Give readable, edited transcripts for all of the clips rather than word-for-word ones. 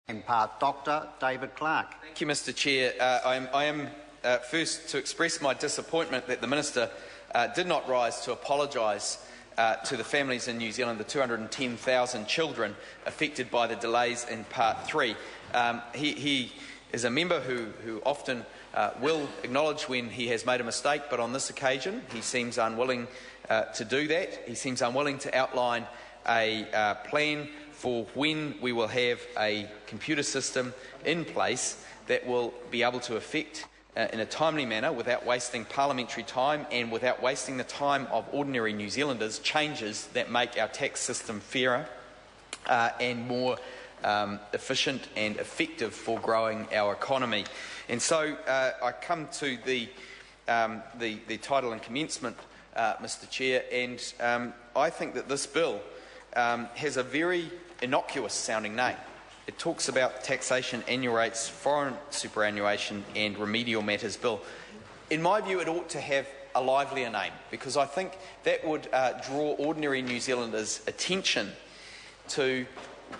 In part, Dr. David Clark. Thank you, Mr. Chair. I am first to express my disappointment that the Minister did not rise to apologise to the families in New Zealand, the 210,000 children affected by the delays in Part 3. He is a member who often will acknowledge when he has made a mistake, but on this occasion he seems unwilling to do that. He seems unwilling to outline a plan for when we will have a computer system in place that will be able to effect in a timely manner, without wasting parliamentary time and without wasting the time of ordinary New Zealanders, changes that make our tax system fairer and more efficient and effective for growing our economy. And so I come to the title and commencement, Mr. Chair, and I think that this bill has a very innocuous sounding name. It talks about taxation, annual rates, foreign superannuation and remedial matters bill. In my view, it ought to have a livelier name, because I think that would draw ordinary New Zealanders' attention to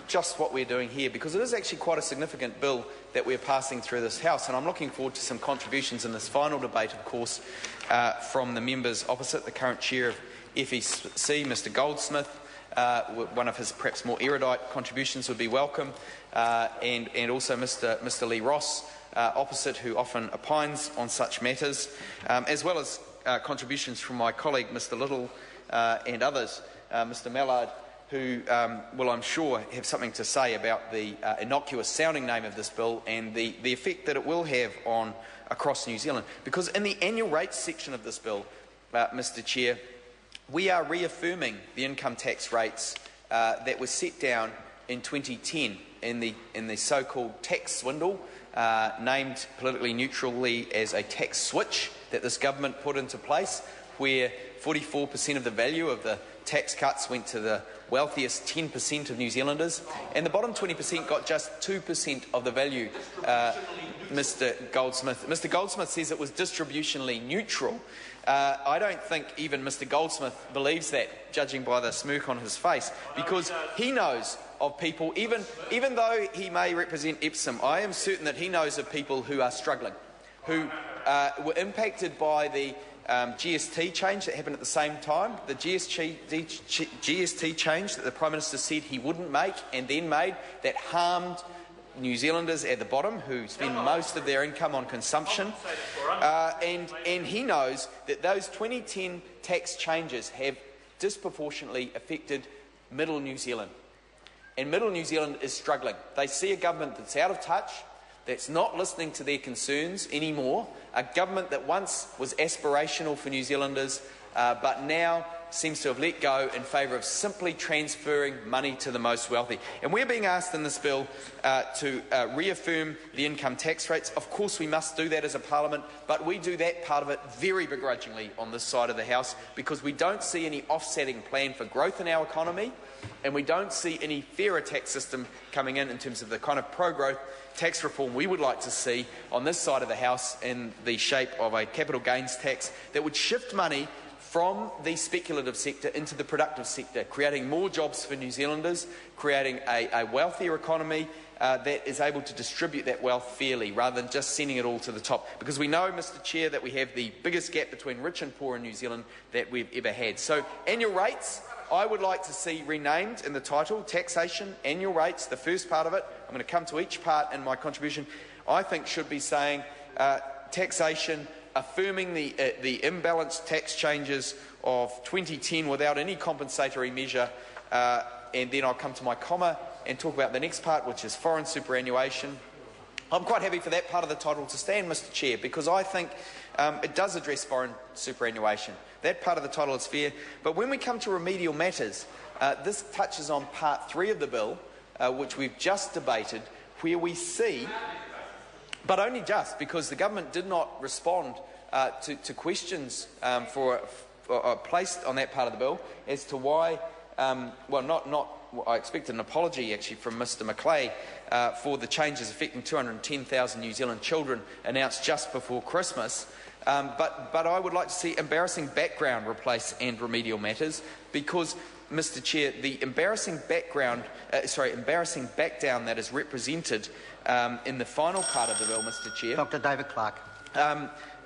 just what we're doing here, because it is actually quite a significant bill that we're passing through this House, and I'm looking forward to some contributions in this final debate, of course, from the members opposite. The current chair of FEC, Mr Goldsmith. One of his perhaps more erudite contributions would be welcome, and also Mr Lee Ross opposite, who often opines on such matters, as well as contributions from my colleague Mr Little and others, Mr Mallard, who will, I'm sure, have something to say about the innocuous sounding name of this bill and the effect that it will have on across New Zealand. Because in the annual rates section of this bill, Mr Chair, we are reaffirming the income tax rates that were set down in 2010 in the so-called tax swindle, named politically neutrally as a tax switch that this government put into place, where 44% of the value of the tax cuts went to the wealthiest 10% of New Zealanders, and the bottom 20% got just 2% of the value. Mr Goldsmith says it was distributionally neutral. I don't think even Mr Goldsmith believes that, judging by the smirk on his face, because he knows of people, even though he may represent Epsom, I am certain that he knows of people who are struggling, who were impacted by the GST change that happened at the same time, the GST change that the Prime Minister said he wouldn't make and then made, that harmed New Zealanders at the bottom, who spend most of their income on consumption, and he knows that those 2010 tax changes have disproportionately affected Middle New Zealand, and Middle New Zealand is struggling. They see a government that's out of touch, that's not listening to their concerns anymore, a government that once was aspirational for New Zealanders, but now seems to have let go in favour of simply transferring money to the most wealthy. And we're being asked in this bill to reaffirm the income tax rates. Of course we must do that as a parliament, but we do that part of it very begrudgingly on this side of the House, because we don't see any offsetting plan for growth in our economy, and we don't see any fairer tax system coming in terms of the kind of pro-growth tax reform we would like to see on this side of the House, in the shape of a capital gains tax that would shift money from the speculative sector into the productive sector, creating more jobs for New Zealanders, creating a wealthier economy that is able to distribute that wealth fairly, rather than just sending it all to the top. Because we know, Mr Chair, that we have the biggest gap between rich and poor in New Zealand that we've ever had. So annual rates, I would like to see renamed in the title, taxation, annual rates, the first part of it. I'm going to come to each part in my contribution. I think should be saying taxation, affirming the imbalanced tax changes of 2010 without any compensatory measure, and then I'll come to my comma and talk about the next part, which is foreign superannuation. I'm quite happy for that part of the title to stand, Mr Chair, because I think it does address foreign superannuation. That part of the title is fair. But when we come to remedial matters, this touches on part 3 of the bill, which we've just debated, where we see, but only just, because the government did not respond to questions placed on that part of the bill as to why, I expected an apology actually from Mr Macleay for the changes affecting 210,000 New Zealand children announced just before Christmas. But I would like to see embarrassing background replace and remedial matters, because Mr. Chair, the embarrassing backdown that is represented in the final part of the bill, Mr. Chair, Dr. David Clark.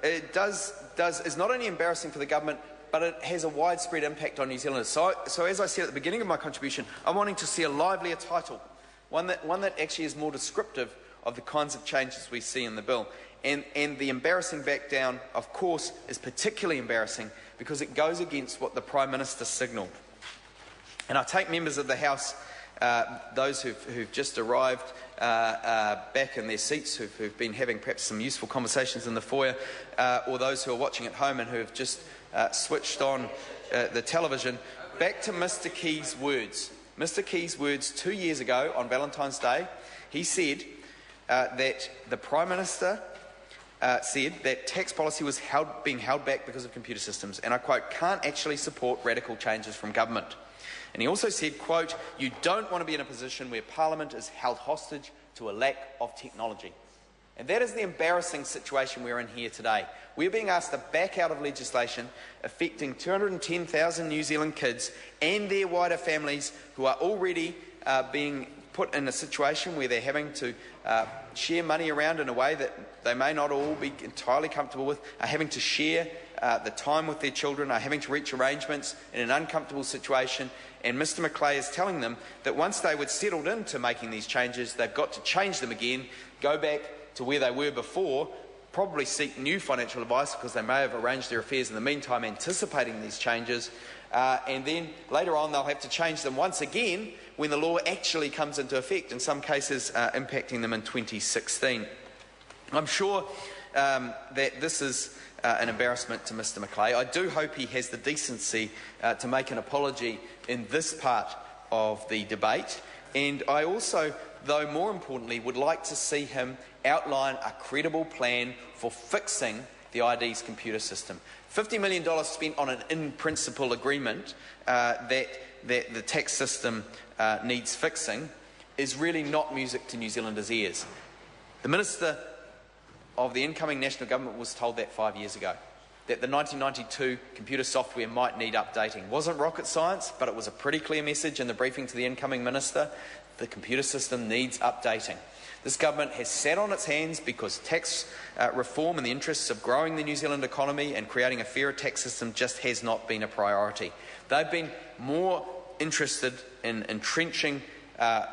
is not only embarrassing for the government, but it has a widespread impact on New Zealanders. So as I said at the beginning of my contribution, I'm wanting to see a livelier title, one that actually is more descriptive of the kinds of changes we see in the bill. And the embarrassing backdown, of course, is particularly embarrassing because it goes against what the Prime Minister signalled. And I take members of the House, those who've just arrived back in their seats, who've been having perhaps some useful conversations in the foyer, or those who are watching at home and who have just switched on the television, back to Mr. Key's words. Mr. Key's words 2 years ago on Valentine's Day. He said that the Prime Minister said that tax policy was being held back because of computer systems, and I quote, "can't actually support radical changes from government." And he also said, quote, "you don't want to be in a position where Parliament is held hostage to a lack of technology." And that is the embarrassing situation we're in here today. We're being asked to back out of legislation affecting 210,000 New Zealand kids and their wider families who are already being put in a situation where they're having to share money around in a way that they may not all be entirely comfortable with, are having to share the time with their children, are having to reach arrangements in an uncomfortable situation. And Mr. Macleay is telling them that once they were settled into making these changes, they've got to change them again, go back to where they were before, probably seek new financial advice because they may have arranged their affairs in the meantime anticipating these changes, and then later on they'll have to change them once again when the law actually comes into effect, in some cases impacting them in 2016. I'm sure that this is an embarrassment to Mr. Macleay. I do hope he has the decency to make an apology in this part of the debate, and I also, though more importantly, would like to see him outline a credible plan for fixing the ID's computer system. $50 million spent on an in-principle agreement that the tax system needs fixing is really not music to New Zealanders' ears. The Minister of the incoming National Government was told that 5 years ago, that the 1992 computer software might need updating. It wasn't rocket science, but it was a pretty clear message in the briefing to the incoming Minister. The computer system needs updating. This government has sat on its hands because tax reform in the interests of growing the New Zealand economy and creating a fairer tax system just has not been a priority. They've been more interested in entrenching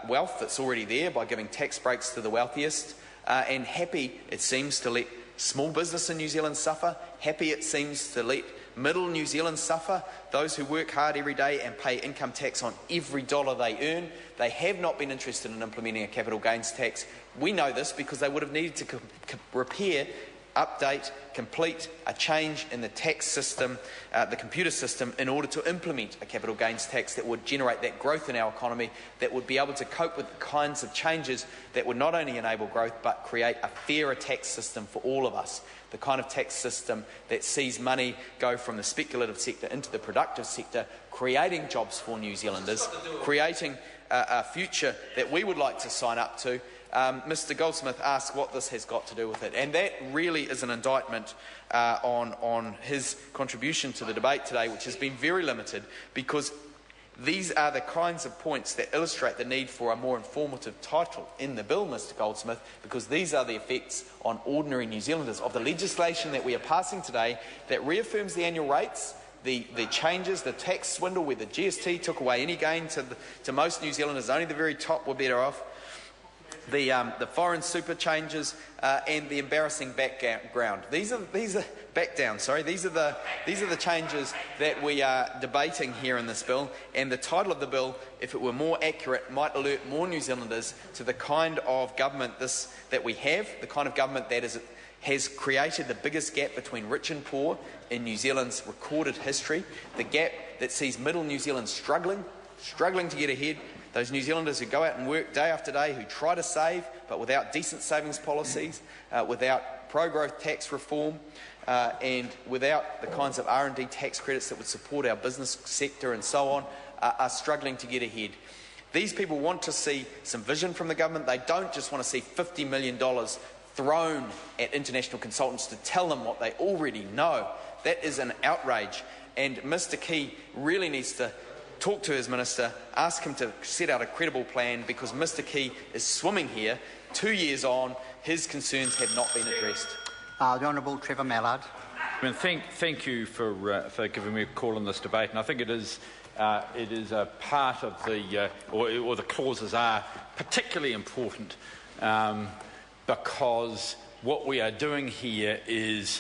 wealth that's already there by giving tax breaks to the wealthiest, and happy, it seems, to let small business in New Zealand suffer, happy it seems to let middle New Zealand suffer, those who work hard every day and pay income tax on every dollar they earn. They have not been interested in implementing a capital gains tax. We know this because they would have needed to repair, update, complete a change in the tax system, the computer system, in order to implement a capital gains tax that would generate that growth in our economy, that would be able to cope with the kinds of changes that would not only enable growth but create a fairer tax system for all of us. The kind of tax system that sees money go from the speculative sector into the productive sector, creating jobs for New Zealanders, creating a future that we would like to sign up to. Mr. Goldsmith asked what this has got to do with it, and that really is an indictment on his contribution to the debate today, which has been very limited, because these are the kinds of points that illustrate the need for a more informative title in the bill, Mr. Goldsmith, because these are the effects on ordinary New Zealanders of the legislation that we are passing today that reaffirms the annual rates, the changes, the tax swindle where the GST took away any gain to most New Zealanders, only the very top were better off, the foreign super changes, and the embarrassing background. These are backdown. Sorry, these are the changes that we are debating here in this bill. And the title of the bill, if it were more accurate, might alert more New Zealanders to the kind of government that we have, the kind of government that has created the biggest gap between rich and poor in New Zealand's recorded history, the gap that sees middle New Zealand struggling to get ahead. Those New Zealanders who go out and work day after day, who try to save, but without decent savings policies, without pro-growth tax reform, and without the kinds of R&D tax credits that would support our business sector and so on, are struggling to get ahead. These people want to see some vision from the government. They don't just want to see $50 million thrown at international consultants to tell them what they already know. That is an outrage, and Mr. Key really needs to talk to his minister, ask him to set out a credible plan, because Mr Key is swimming here. 2 years on, his concerns have not been addressed. The Honourable Trevor Mallard. Thank you for giving me a call on this debate, and I think it is a part of the or the clauses are particularly important because what we are doing here is